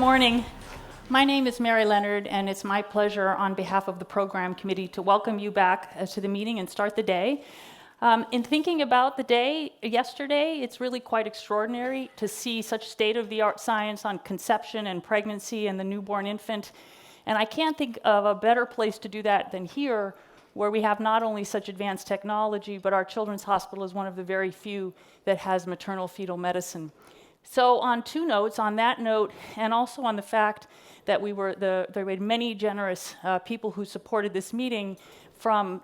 morning. My name is Mary Leonard, and it's my pleasure on behalf of the program committee to welcome you back to the meeting and start the day. In thinking about the day yesterday, it's really quite extraordinary to see such state-of-the-art science on conception and pregnancy and the newborn infant. And I can't think of a better place to do that than here, where we have not only such advanced technology, but our children's hospital is one of the very few that has maternal fetal medicine. So on two notes, on that note, and also on the fact that there were many generous people who supported this meeting, from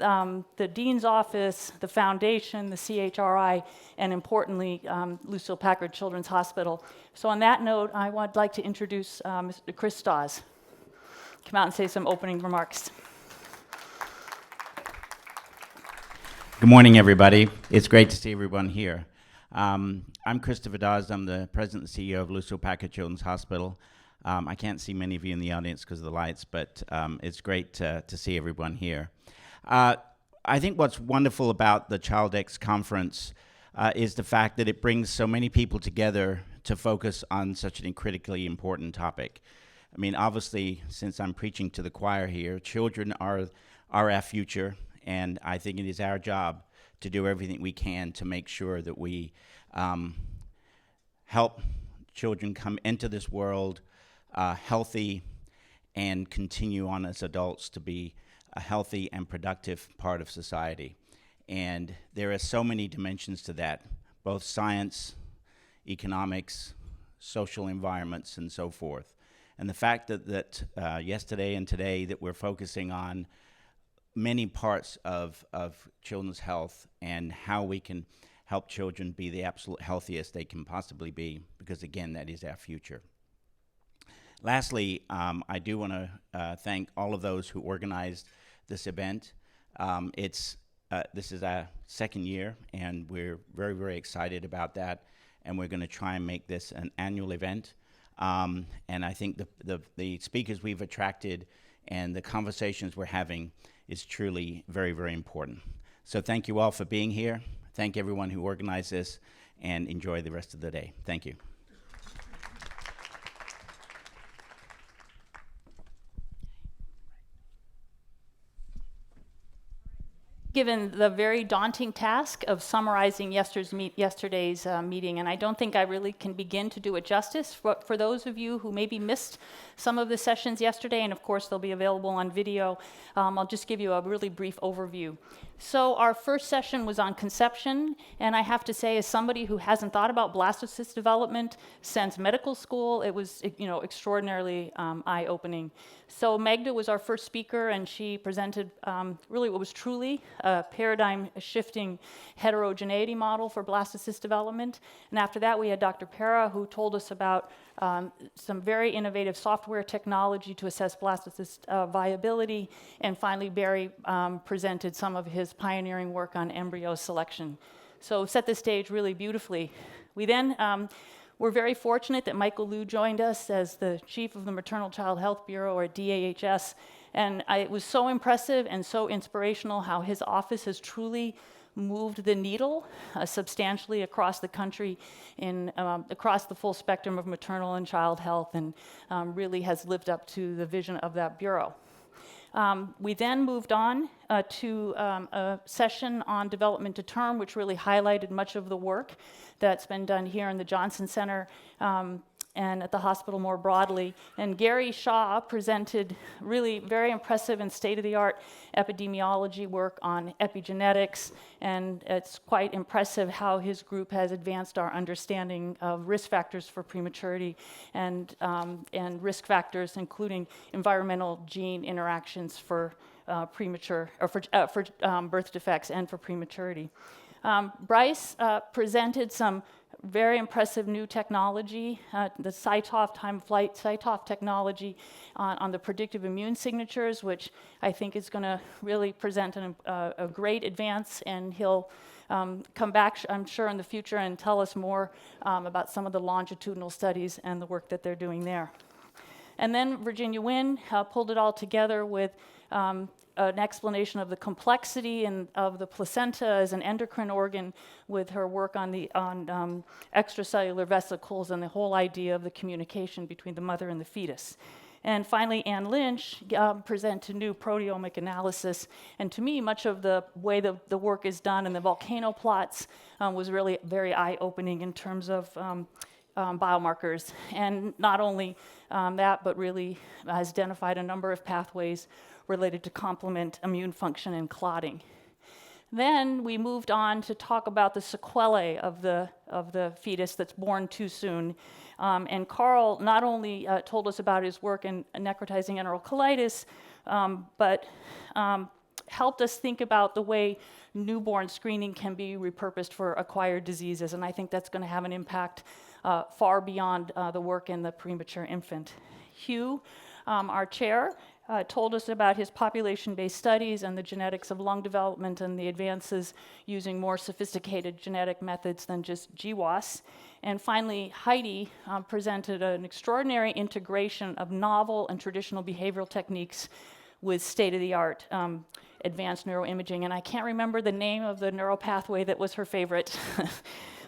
the Dean's Office, the Foundation, the CHRI, and importantly, Lucille Packard Children's Hospital. So on that note, I would like to introduce Mr. Chris Dawes. Come out and say some opening remarks. Good morning, everybody. It's great to see everyone here. I'm Christopher Dawes. I'm the president and CEO of Lucille Packard Children's Hospital. I can't see many of you in the audience because of the lights, but it's great to see everyone here. I think what's wonderful about the ChildX conference is the fact that it brings so many people together to focus on such an critically important topic. I mean, obviously, since I'm preaching to the choir here, children are our future, and I think it is our job to do everything we can to make sure that we help children come into this world healthy and continue on as adults to be a healthy and productive part of society. And there are so many dimensions to that, both science, economics, social environments, and so forth. And the fact that yesterday and today that we're focusing on many parts of children's health and how we can help children be the absolute healthiest they can possibly be, because again, that is our future. Lastly, I do want to thank all of those who organized this event. This is our second year, and we're very, very excited about that, and we're going to try and make this an annual event. And I think the speakers we've attracted and the conversations we're having is truly very, very important. So thank you all for being here. Thank everyone who organized this, and enjoy the rest of the day. Thank you. Given the very daunting task of summarizing yesterday's meeting, and I don't think I really can begin to do it justice. For those of you who maybe missed some of the sessions yesterday, and of course they'll be available on video, I'll just give you a really brief overview. So our first session was on conception, and I have to say, as somebody who hasn't thought about blastocyst development since medical school, it was extraordinarily eye-opening. So Magda was our first speaker, and she presented really what was truly a paradigm-shifting heterogeneity model for blastocyst development. And after that, we had Dr. Pera, who told us about some very innovative software technology to assess blastocyst viability. And finally, Barry presented some of his pioneering work on embryo selection. So set the stage really beautifully. We then were very fortunate that Michael Liu joined us as the chief of the Maternal Child Health Bureau, or DAHS. And it was so impressive and so inspirational how his office has truly moved the needle substantially across the country, across the full spectrum of maternal and child health, and really has lived up to the vision of that bureau. We then moved on to a session on development to term, which really highlighted much of the work that's been done here in the Johnson Center and at the hospital more broadly. And Gary Shaw presented really very impressive and state-of-the-art epidemiology work on epigenetics, and it's quite impressive how his group has advanced our understanding of risk factors for prematurity and risk factors, including environmental gene interactions for premature or for birth defects and for prematurity. Bryce presented some very impressive new technology, the CyTOF time-of-flight CyTOF technology on the predictive immune signatures, which I think is going to really present a great advance, and he'll come back, I'm sure, in the future and tell us more about some of the longitudinal studies and the work that they're doing there. And then Virginia Nguyen pulled it all together with an explanation of the complexity and of the placenta as an endocrine organ with her work on extracellular vesicles and the whole idea of the communication between the mother and the fetus. And finally, Ann Lynch presented new proteomic analysis. And to me, much of the way the work is done in the volcano plots was really very eye-opening in terms of biomarkers. And not only that, but really has identified a number of pathways related to complement immune function and clotting. Then we moved on to talk about the sequelae of the fetus that's born too soon. And Carl not only told us about his work in necrotizing enterocolitis, but helped us think about the way newborn screening can be repurposed for acquired diseases. And I think that's going to have an impact far beyond the work in the premature infant. Hugh, our chair, told us about his population-based studies and the genetics of lung development and the advances using more sophisticated genetic methods than just GWAS. And finally, Heidi presented an extraordinary integration of novel and traditional behavioral techniques with state-of-the-art advanced neuroimaging. And I can't remember the name of the neural pathway that was her favorite,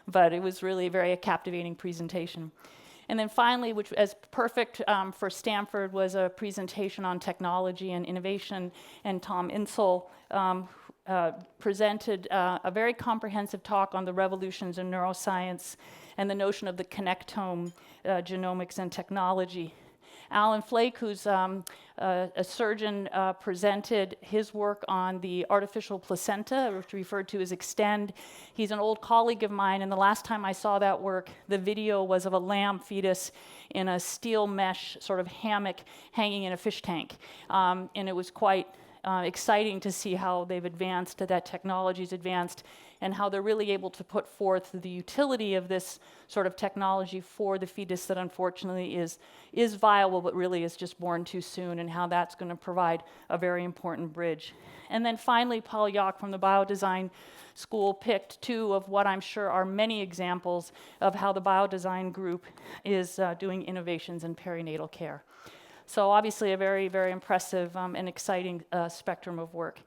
but it was really a very captivating presentation. And then finally, which as perfect for Stanford, was a presentation on technology and innovation. And Tom Insel presented a very comprehensive talk on the revolutions in neuroscience and the notion of the connectome, genomics and technology. Alan Flake, who's a surgeon, presented his work on the artificial placenta, which referred to as Extend. He's an old colleague of mine, and the last time I saw that work, the video was of a lamb fetus in a steel mesh sort of hammock hanging in a fish tank. And it was quite exciting to see how they've advanced, that technology's advanced, and how they're really able to put forth the utility of this sort of technology for the fetus that unfortunately is viable but really is just born too soon, and how that's going to provide a very important bridge. And then finally, Paul Yock from the Biodesign School picked two of what I'm sure are many examples of how the Biodesign group is doing innovations in perinatal care. So obviously a very, very impressive and exciting spectrum of work.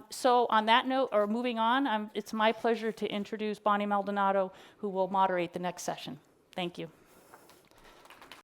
So on that note, or moving on, it's my pleasure to introduce Bonnie Maldonado, who will moderate the next session. Thank you.